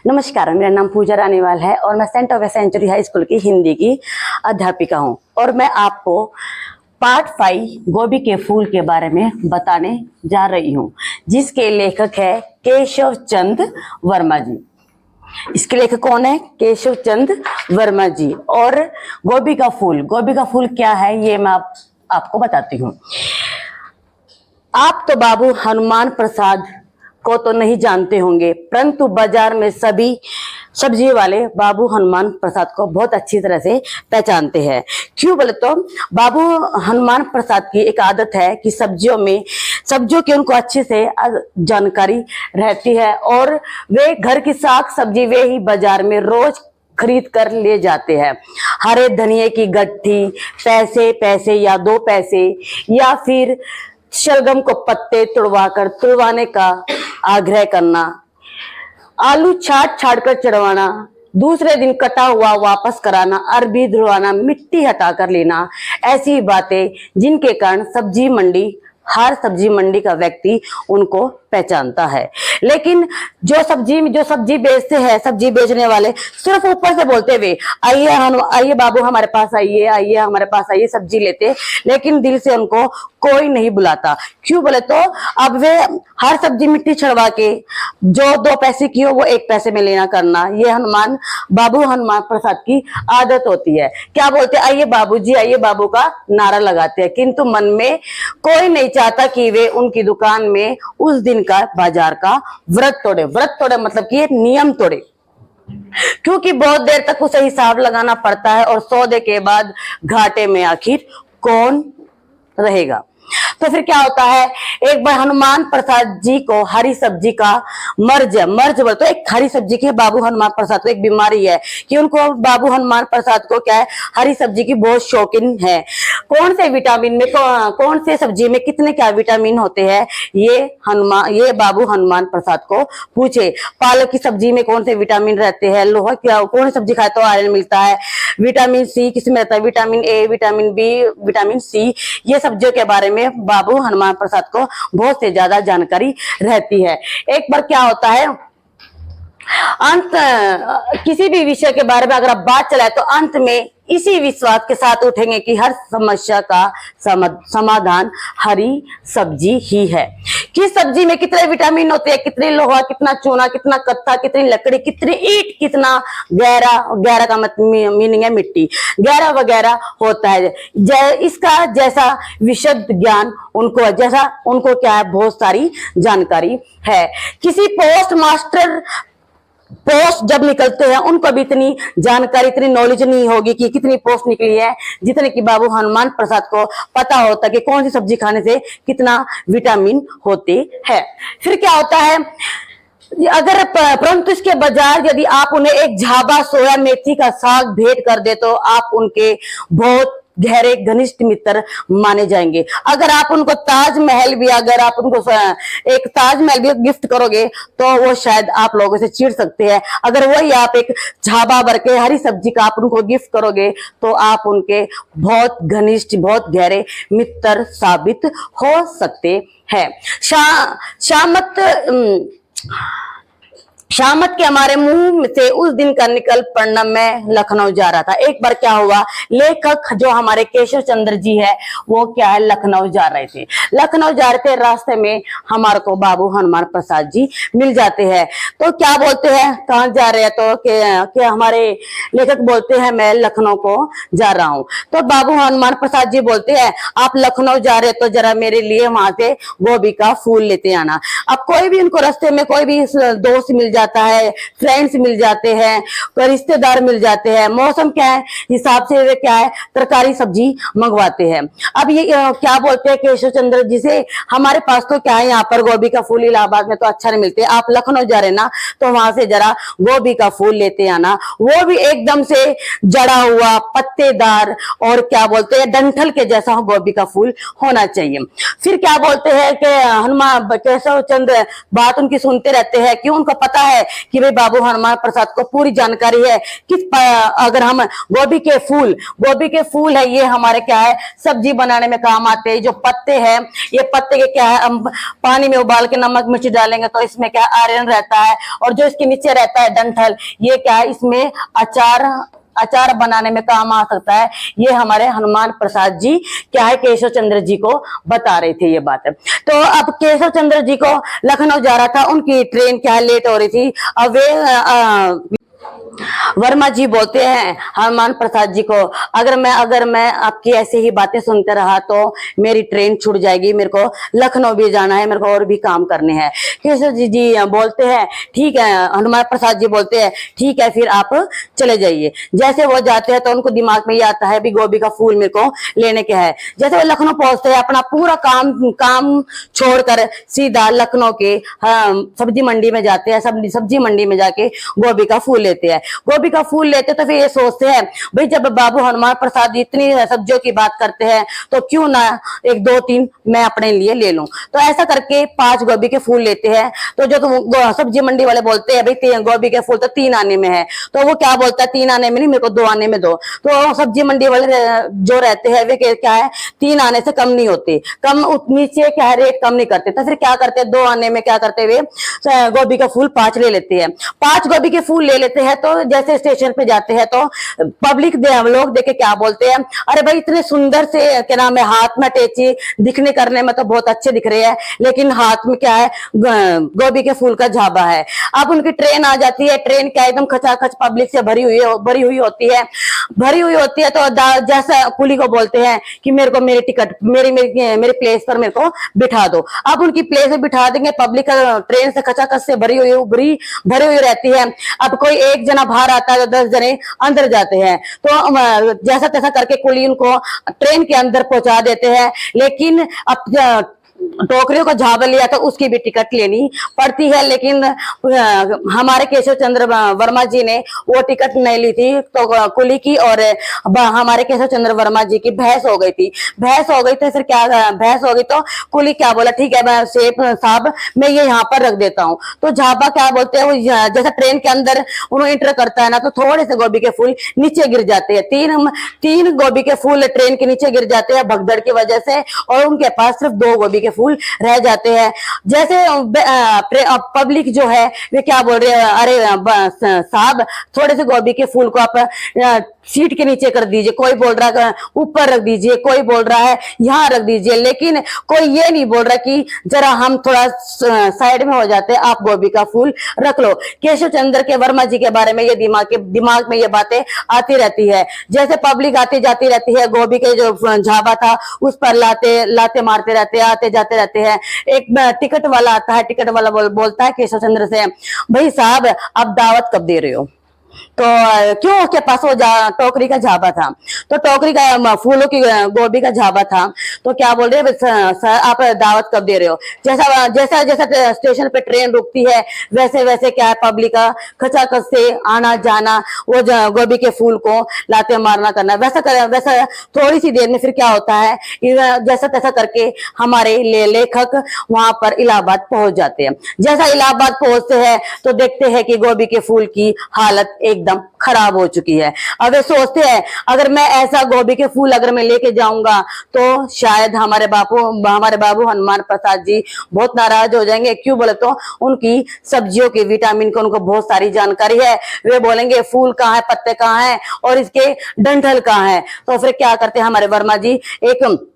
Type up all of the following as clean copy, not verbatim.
नमस्कार, मेरा नाम पूजा रानीवाल है और मैं saint of century high school की हिंदी की अध्यापिका हूँ और मैं आपको पार्ट 5 गोभी के फूल के बारे में बताने जा रही हूँ, जिसके लेखक है केशव चंद वर्मा जी। इसके लेखक कौन है? केशव चंद वर्मा जी। और गोभी का फूल क्या है ये मैं आपको बताती हूँ। आप तो बाबू हनुमान प्रसाद को तो नहीं जानते होंगे, परंतु बाजार में सभी सब्जी वाले बाबू हनुमान प्रसाद को बहुत अच्छी तरह से पहचानते हैं। क्यों बोले तो बाबू हनुमान प्रसाद की एक आदत है कि सब्जियों की उनको अच्छे से जानकारी रहती है और वे घर की साग सब्जी वे ही बाजार में रोज खरीद कर ले जाते हैं। हरे धनिये की गट्ठी पैसे या 2 पैसे या फिर शलगम को पत्ते तुड़वाने का आग्रह करना, आलू छाट कर चढ़वाना, दूसरे दिन कटा हुआ वापस कराना, अरबी धुलवाना, मिट्टी हटाकर लेना, ऐसी बातें जिनके कारण हर सब्जी मंडी का व्यक्ति उनको पहचानता है। लेकिन जो सब्जी बेचते हैं, सब्जी बेचने वाले सिर्फ ऊपर से बोलते हुए आइए बाबू हमारे पास आइए हमारे पास आइए सब्जी लेते, लेकिन दिल से उनको कोई नहीं बुलाता। क्यों बोले तो अब वे हर सब्जी मिट्टी छड़वा के जो 2 पैसे की हो वो 1 पैसे में लेना करना, ये बाबू हनुमान प्रसाद की आदत होती है। क्या बोलते? आइए बाबू जी आइए बाबू का नारा लगाते हैं, किंतु मन में कोई नहीं चाहता कि वे उनकी दुकान में उस दिन का बाजार का व्रत तोड़े मतलब कि नियम तोड़े, क्योंकि बहुत देर तक उसे हिसाब लगाना पड़ता है और सौदे के बाद घाटे में आखिर कौन रहेगा। तो फिर क्या होता है, एक बार हनुमान प्रसाद जी को हरी सब्जी का मर्ज बोले तो एक हरी सब्जी की बाबू हनुमान प्रसाद को एक बीमारी है कि उनको बाबू हनुमान प्रसाद को क्या है, हरी सब्जी की बहुत शौकीन है। कौन से विटामिन में कौन से सब्जी में कितने क्या विटामिन होते हैं ये बाबू हनुमान प्रसाद को पूछे। पालक की सब्जी में कौन से विटामिन रहते हैं, लोहा क्या कौन सी सब्जी खाए तो आयरन मिलता है, विटामिन सी किसमें रहता है, vitamin A, vitamin B, vitamin C, ये सब्जियों के बारे में बाबू हनुमान प्रसाद को बहुत से ज्यादा जानकारी रहती है। एक बार क्या होता है, किसी भी विषय के बारे में अगर आप बात चलाए तो अंत में इसी विश्वास के साथ उठेंगे कि हर समस्या का समाधान हरी सब्जी ही है। किस सब्जी में कितने विटामिन होते हैं, कितने लोहा, कितना चूना, कितना कत्था, कितनी लकड़ी, कितनी ईंट, कितना गहरा का मीनिंग है मिट्टी, गहरा वगैरह होता है। इसका जैसा विशद ज्ञान उनको क्या है, बहुत सारी जानकारी है। किसी पोस्ट जब निकलते हैं उनको भी इतनी जानकारी, इतनी नॉलेज नहीं होगी कि कितनी पोस्ट निकली है, जितने कि बाबू हनुमान प्रसाद को पता होता है कि कौन सी सब्जी खाने से कितना विटामिन होते हैं। फिर क्या होता है, परंतु इसके बजाय यदि आप उन्हें एक झाबा सोया मेथी का साग भेंट कर दे तो आप उनके बहुत गहरे घनिष्ठ मित्र माने जाएंगे। अगर आप उनको एक ताजमहल भी गिफ्ट करोगे तो वो शायद आप लोगों से चिढ़ सकते हैं। अगर वही आप एक झाबा भर के हरी सब्जी का आप उनको गिफ्ट करोगे तो आप उनके बहुत घनिष्ठ, बहुत गहरे मित्र साबित हो सकते हैं। शामत के हमारे मुंह से उस दिन का निकल पड़ना, मैं लखनऊ जा रहा था। एक बार क्या हुआ, लेखक जो हमारे केशव चंद्र जी है वो क्या है, लखनऊ जा रहे थे। रास्ते में हमारे को बाबू हनुमान प्रसाद जी मिल जाते हैं। तो क्या बोलते हैं, कहाँ जा रहे हैं, तो क्या हमारे लेखक बोलते हैं मैं लखनऊ को जा रहा हूँ। तो बाबू हनुमान प्रसाद जी बोलते हैं आप लखनऊ जा रहे तो जरा मेरे लिए वहां से गोभी का फूल लेते आना। अब कोई भी उनको रास्ते में कोई भी दोस्त मिल जाता है, फ्रेंड्स मिल जाते हैं, कोई रिश्तेदार मिल जाते हैं, मौसम क्या है हिसाब से वे क्या है तरकारी सब्जी मंगवाते हैं। अब ये क्या बोलते हैं केशव चंद्र जी से, हमारे पास तो क्या है यहाँ पर गोभी का फूल इलाहाबाद में तो अच्छा नहीं मिलते, आप लखनऊ जा रहे ना तो वहां से जरा गोभी का फूल लेते आना, वो भी एकदम से जड़ा हुआ पत्तेदार और क्या बोलते हैं डंठल के जैसा गोभी का फूल होना चाहिए। फिर क्या बोलते हैं कि केशव चंद बात उनकी सुनते रहते हैं। क्यों? उनको पता है कि भाई बाबू हनुमान प्रसाद को पूरी जानकारी है कि अगर हम गोभी के फूल है, ये हमारे क्या है, सब्जी बनाने में काम आते हैं। जो पत्ते हैं, ये पत्ते के क्या है, हम पानी में उबाल के नमक मिर्च डालेंगे तो इसमें क्या आयरन रहता है। और जो इसके नीचे रहता है डंठल, ये क्या है, इसमें अचार बनाने में काम आ सकता है। ये हमारे हनुमान प्रसाद जी क्या है, केशव चंद्र जी को बता रहे थे ये बात। तो अब केशव चंद्र जी को लखनऊ जा रहा था, उनकी ट्रेन क्या है, लेट हो रही थी। अब वे वर्मा जी बोलते हैं हनुमान प्रसाद जी को, अगर मैं आपकी ऐसे ही बातें सुनते रहा तो मेरी ट्रेन छूट जाएगी, मेरे को लखनऊ भी जाना है, मेरे को और भी काम करने हैं। केशव जी बोलते हैं ठीक है, हनुमान प्रसाद जी बोलते हैं ठीक है, फिर आप चले जाइए। जैसे वो जाते हैं तो उनको दिमाग में ये आता है भी गोभी का फूल मेरे को लेने के है। जैसे वो लखनऊ पहुंचते हैं, अपना पूरा काम छोड़कर सीधा लखनऊ के सब्जी मंडी में जाते हैं। सब्जी मंडी में जाके गोभी का फूल लेते हैं। गोभी का फूल लेते तो फिर ये सोचते हैं भाई जब बाबू हनुमान प्रसाद इतनी सब्जियों की बात करते हैं तो क्यों ना 1 2 3 मैं अपने लिए ले लूं। तो ऐसा करके 5 गोभी के फूल लेते हैं। तो जो सब्जी मंडी वाले बोलते हैं भाई गोभी के फूल तो 3 आने में है, तो वो क्या बोलता है 3 आने में नहीं, मेरे को 2 आने में दो। तो सब्जी मंडी वाले जो रहते हैं वे क्या है, 3 आने से कम नहीं होते, नीचे क्या है रेट कम नहीं करते। तो फिर क्या करते हैं, 2 आने में क्या करते हुए गोभी का फूल 5 ले लेते हैं। 5 गोभी के फूल ले लेते हैं। तो जैसे स्टेशन पे जाते हैं तो पब्लिक लोग देखे क्या बोलते हैं, अरे भाई इतने सुंदर से क्या नाम है, हाथ में अटैची, दिखने करने में तो बहुत अच्छे दिख रहे हैं, लेकिन हाथ में क्या है, गोभी के फूल का झाबा है। अब उनकी ट्रेन आ जाती है। ट्रेन क्या एकदम खचाखच पब्लिक से भरी हुई होती है। तो जैसा कुली को बोलते हैं कि मेरे को मेरी टिकट मेरे प्लेस पर मेरे को बिठा दो। अब उनकी प्लेस में बिठा देंगे। पब्लिक ट्रेन से खचाखच से भरी हुई रहती है। अब कोई एक जना बाहर आता है तो 10 जने अंदर जाते हैं। तो जैसा तैसा करके कुली उनको ट्रेन के अंदर पहुंचा देते हैं। लेकिन अब टोकरियों का झाबा लिया तो उसकी भी टिकट लेनी पड़ती है। लेकिन हमारे केशव चंद्र वर्मा जी ने वो टिकट नहीं ली थी, तो कुली की और हमारे केशव चंद्र वर्मा जी की बहस हो गई थी। तो फिर क्या बहस हो गई तो कुली क्या बोला, ठीक है मैं सेठ साहब मैं ये यहाँ पर रख देता हूँ। तो झाबा क्या बोलते हैं, वो जैसा ट्रेन के अंदर उन्होंने एंटर करता है ना, तो थोड़े से गोभी के फूल नीचे गिर जाते हैं। 3 गोभी के फूल ट्रेन के नीचे गिर जाते हैं भगदड़ की वजह से, और उनके पास सिर्फ 2 गोभी के फूल रह जाते हैं। जैसे पब्लिक जो है वे क्या बोल रहे हैं, अरे साहब थोड़े से गोभी के फूल को आप सीट के नीचे कर दीजिए। कोई बोल रहा है ऊपर रख दीजिए, कोई बोल रहा है यहाँ रख दीजिए, लेकिन कोई ये नहीं बोल रहा कि जरा हम थोड़ा साइड में हो जाते, आप गोभी का फूल रख लो। केशव चंद्र के वर्मा जी के बारे में ये दिमाग में ये बातें आती रहती है। जैसे पब्लिक आती जाती रहती है, गोभी के जो झाबा था उस पर लाते मारते रहते, आते जाते रहते हैं। एक टिकट वाला आता है, टिकट वाला बोलता है केशव चंद्र से, भाई साहब आप दावत कब दे रहे हो? तो क्यों, उसके पास वो टोकरी का झाबा था, तो टोकरी का फूलों की गोभी का झाबा था। तो क्या बोल रहे हैं, सर आप दावत कब दे रहे हो? जैसा जैसा स्टेशन पे ट्रेन रुकती है वैसे वैसे क्या है, पब्लिक का खचाखच से आना जाना, वो गोभी के फूल को लाते मारना करना, वैसा थोड़ी सी देर में फिर क्या होता है, जैसा तैसा करके हमारे लेखक वहां पर इलाहाबाद पहुंच जाते हैं। जैसा इलाहाबाद पहुंचते हैं तो देखते हैं कि गोभी के फूल की हालत एकदम खराब हो चुकी है। अब वे सोचते हैं अगर मैं ऐसा गोभी के फूल अगर मैं लेके जाऊंगा तो शायद हमारे बाबू हनुमान प्रसाद जी बहुत नाराज हो जाएंगे। क्यों बोले तो उनकी सब्जियों के विटामिन को उनको बहुत सारी जानकारी है। वे बोलेंगे फूल कहाँ है, पत्ते कहाँ है और इसके डंठल कहाँ है। तो फिर क्या करते हैं हमारे वर्मा जी, एक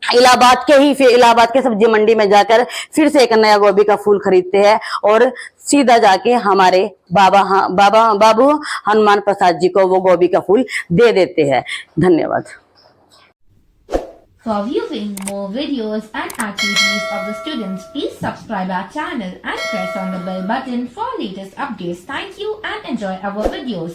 इलाहाबाद के सब्जी मंडी में जाकर फिर से एक नया गोभी का फूल खरीदते हैं और सीधा जाके हमारे बाबू हनुमान प्रसाद जी को वो गोभी का फूल दे देते हैं। धन्यवाद। For viewing more videos and activities of the students, please subscribe our channel and press on the bell button for latest updates. Thank you and enjoy our videos.